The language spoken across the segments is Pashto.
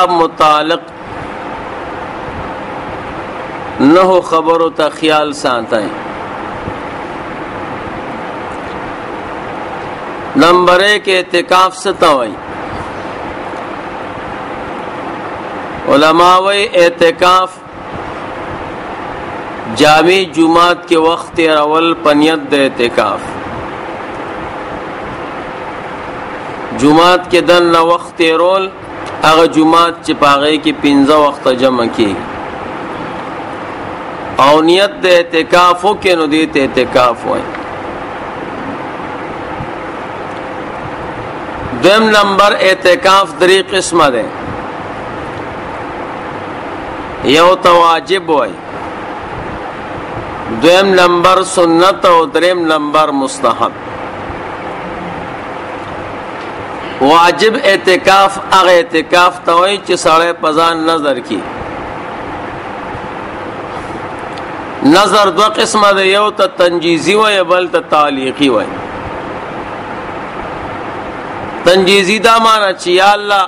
اعتکاف متعلق نحو خبرو تا خیال ساتیں. نمبر 1 اعتکاف ستوئی. علماء اعتکاف جامع جمعات کے وقت اول پنیت د اعتکاف جمعات کے دن نہ وقت رول اگر جمعات چپاغے کی 15 وقت جمع کی او نیت د اعتکاف ہو کے ندیت اعتکاف ہوئے. دویم نمبر اعتکاف 3 قسم دے. یو تو واجب ہوئے، دویم نمبر سنت اور دریم نمبر مستحب. واجب اعتکاف اغه اعتکاف توئی چې سړی پزان نظر کی. نظر دو قسمه ده، یو ته تنجیزی وای بل ته تعلیقی وای. تنجیزی دا معنی چې یا الله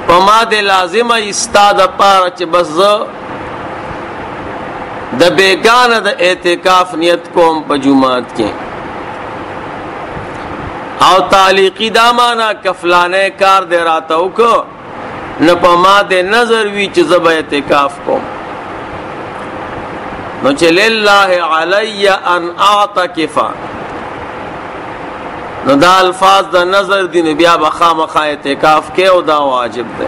پما دې لازمه استاد پاره چې بس د بیگانه د اعتکاف نیت کوم په جمعات کې. او تعلیقی دا معنی کفلانے کار دے راتا کو نہ پما دے نظر وی چې زب اعتکاف کوم نو چې لله علی ان اعتکف نو دا الفاظ دا نظر دی نو بیا بخامخا اعتکاف کې او دا واجب ده.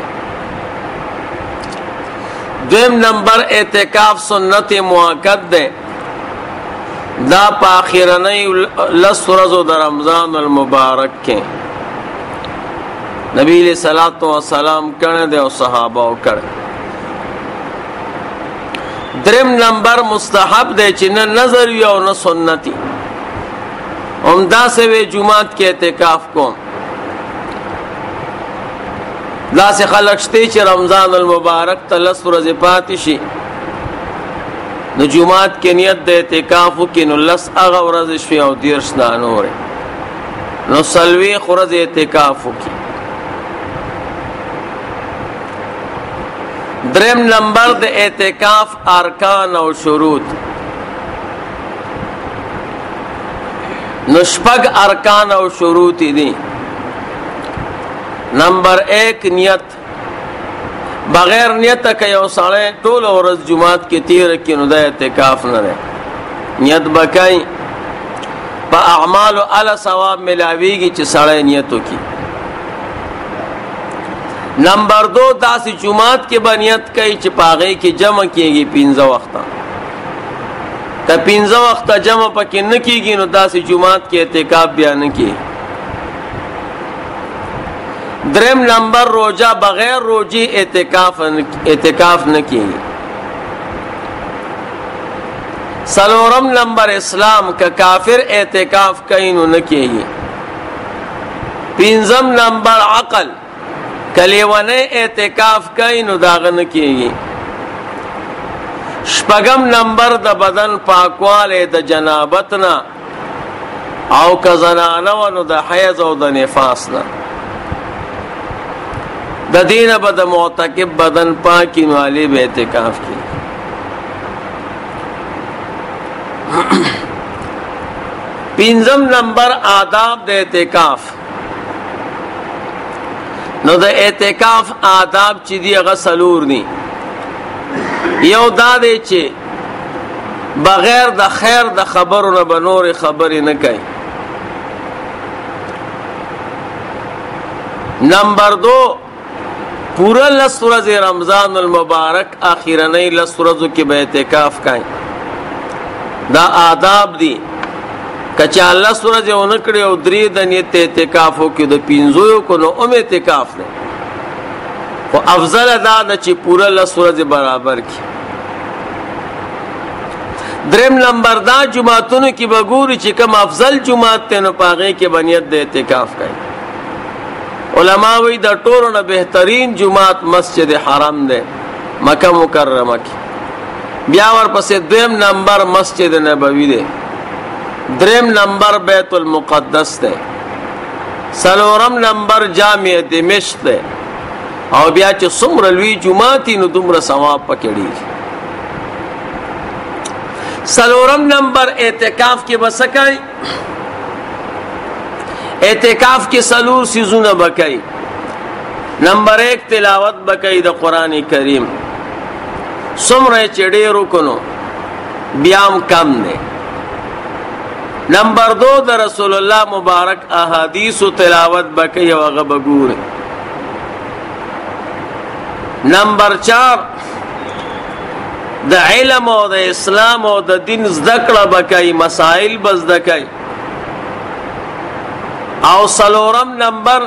دویم نمبر اعتکاف سنت مؤکد ده. دا پا آخرنی لس ورځو د رمضان المبارک کې نبی علیہ الصلوۃ والسلام کړه د او صحابه کړه. دریم نمبر مستحب ده چې نه نظر وي او نه سنتي. عمدہ سے وی جمعات کې اعتکاف کوم. دا سے خلق شته چې رمضان المبارک ته لس ورځې پاتې شي نو جمعات کې نیت د اعتکاف کې نو لس هغه ورځ شوي او 10 نه نورې نو سلوي ورځ اعتکاف کې. دریم نمبر د اعتکاف ارکان او شروط. نو شپږ ارکان او شروط دي. نمبر 1 نیت. بغیر نیت که یو سړی ټول ورځ جمعات کې تیر کړي نو د اعتکاف نه ده. نیت بکای په اعمال اعلی ثواب ملاویږي چې سړی نیت وکړي. نمبر 2 داسې جمعات کې بنیت کوي چې پاغې کې جمع کیږي 15 وخته. که 15 وخته جمع پکې نه کیږي نو داسې جمعات کې اعتکاف بیا نه کیږي. دریم نمبر روزہ بغیر روزی اعتکاف نہ کی. سلورم نمبر اسلام کا کافر اعتکاف کہیں نہ کی. پنجم نمبر عقل کلیونے اعتکاف کہیں نہ داغ نہ کی. شپگم نمبر د بدن پاکوالے د جنابتنا او کا زنانو نو د حیض او د نفاس نہ. د دینه بد معتکف بدن پاکی والی به اعتکاف کی. پنځم نمبر آداب د اعتکاف. نو د اعتکاف آداب چې دی هغه سلور دي. یو دا دی چې بغیر د خیر د خبرو نه بنور خبرې نه کوي. نمبر 2 پورا لس ورځې رمضان المبارک آخرنی لس ورځو کې به اعتکاف کوي. دا آداب دي. کچا لس ورځې اونکړي او 3 د نیت اعتکاف وکړي د 15 کو نو اعتکاف نه. او افضل دا چې پورا لس ورځې برابر کی. دریم نمبر دا جمعتونو کې بګوري چې کوم افضل جمعات ته نو پاغې کې بنیت د اعتکاف کوي. علماء وی دا ټولو نه بهترین جمعات مسجد حرم ده مکه مکرمه کې. بیا ورپسې دویم نمبر مسجد نبوی ده. دریم نمبر بیت المقدس ده. سلورم نمبر جامع دمشق ده. او بیا چې څومره لوی جمعاتي نو دومره ثواب پکې ډېر. سلورم نمبر اعتکاف کې بسکای. اعتکاف کې سلور سيزونه بکای. نمبر 1 تلاوت بکای د قران کریم. څومره چې ډېر وکړو بیام کم نه. نمبر 2 د رسول الله مبارک احادیث او تلاوت بکای او غبګور. نمبر 4 د علم او د اسلام او د دین ذکر بکای مسائل بزدکای. او سلورم نمبر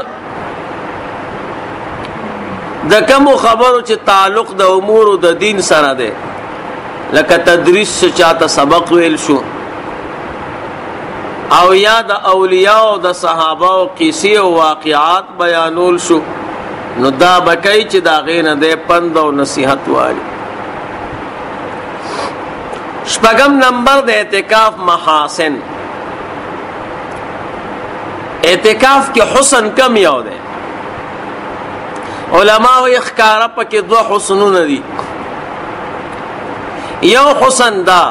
د کوم خبرو چې تعلق د امور د دین سره ده لکه تدریس چاته سبق ویل شو او یا د اولیاء او د صحابه او قصې او واقعات بیانول شو نو دا بکای چې دا غینه ده پند او نصیحت والی. شپږم نمبر د اعتکاف محاسن. اعتکاف کې حسن کم یو ده. علماء یې ښکارا پکې دوه حسنونه دي. یو حسن دا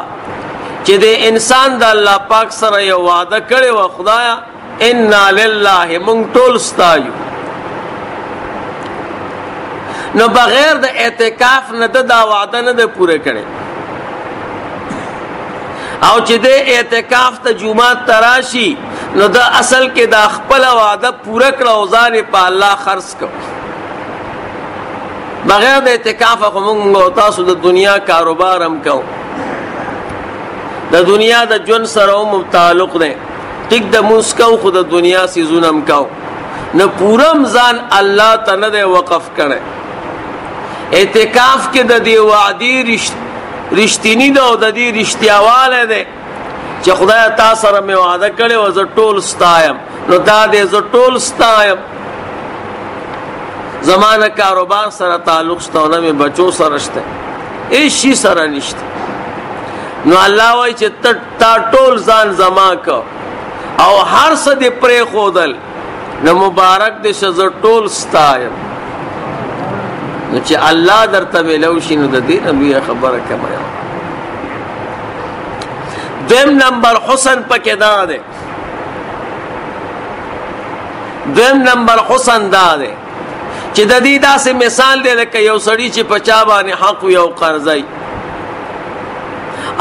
چې د انسان د الله پاک سره یو وعده کړی و خدایا ان لله مونږ ټول ستایو. نو بغیر د اعتکاف نه دا وعده نه ده پوره کړي. او چې د اعتکاف ته جمعه تراشي نو دا اصل کې د خپل وعده پوره کړه او ځان په الله خرڅ کړ. بغیر د اعتکاف موږ تاسو د دنیا کاروبار هم کوو. د دنیا د ژوند سره هم تعلق دی. ټیک د موسکو خو د دنیا سيزونه هم کوو. نه پوره ځان الله ته نه دی وقف کړي. اعتکاف کې د دې وعدې رښتینی ده او د دې رښتیاواله ده چې خدای تاسو سره مې وعده کړی و زه ټول ستایم. نو دا دې زه ټول ستایم. زمانه کاروبار سره تعلق شته او نه مې بچو سره شته هیڅ شي سره نشته. نو الله وایي چې تا ټول ځان زما کو او هر څه دې پرې خودل نو مبارک دې شه زه ټول ستایم. نو چې الله درته ویلو شي نو د دې نبی خبره کوي. دویم نمبر حسن پکې دا ده. دویم نمبر حسن دا ده چې د دې داسې مثال دی لکه یو سړی چې په چا باندې حق یو قرضای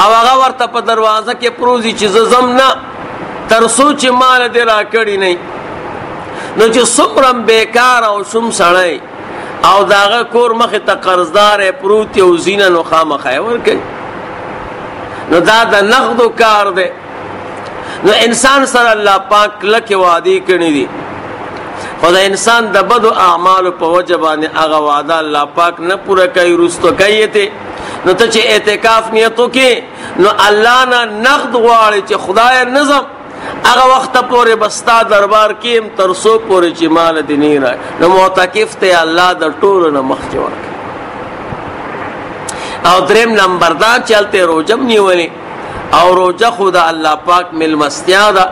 او هغه ورته په دروازه کې پروزي چې زم نه تر سوچ مال دې را کړی نه. نو چې څومره بیکار او شوم سړی او داغه کور مخه ته قرضدار پروت یو زینه نو خامخای ورکي. نو دا د نقدو کار دی. نو انسان سره الله پاک لکه وعده کړی دي خو د انسان د بدو اعمال په وجه باندې هغه وعده الله پاک نه پوره کوي رستو کوي ته. نو ته چې اعتکاف نیتو کې نو الله نه نقد غواړي چې خدای نظم هغه وخت پورې بستا دربار کې ترسو پورې چې مال دې نه را نو معتکف ته الله د ټولو نه مخ جوړ. او دریم نمبر دا چلته روزم نیولې او روزه خدا الله پاک ملمستیا ده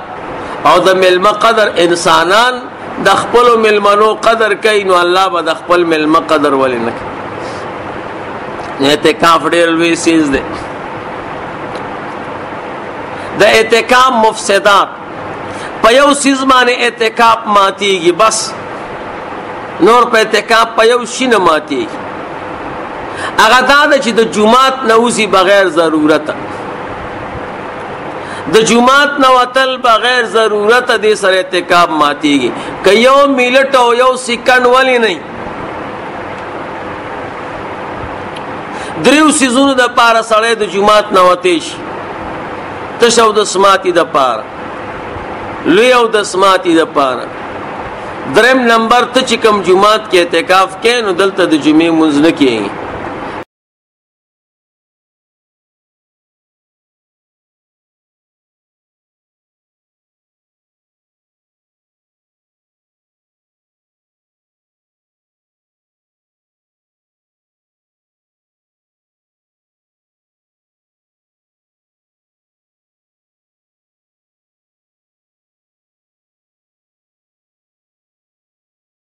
او د ملما قدر انسانان د خپل ملمنو قدر کوي نو الله به د خپل ملما قدر ولې نه کوي. اعتکاف ډېر لوی سیز ده. د اعتکاف مفسدات په یو سیز باندې اعتکاف ماتيږي بس نور په اعتکاف په یو شي نه ماتيږي. هغه دا چې د جمعات نوزي بغیر ضرورت د جمعات نه وتل بغیر ضرورت دې سره اعتکاف ماتيږي. که یو میلټ او یو سکند ولی نه دریو سيزونو د پاره سره د جمعات نه وتیش تشو د سماتی د پاره لوی او د سماتی د پاره. دریم نمبر ته چې کوم جمعات کې اعتکاف کې نو دلته د جمعې منځ نه کېږي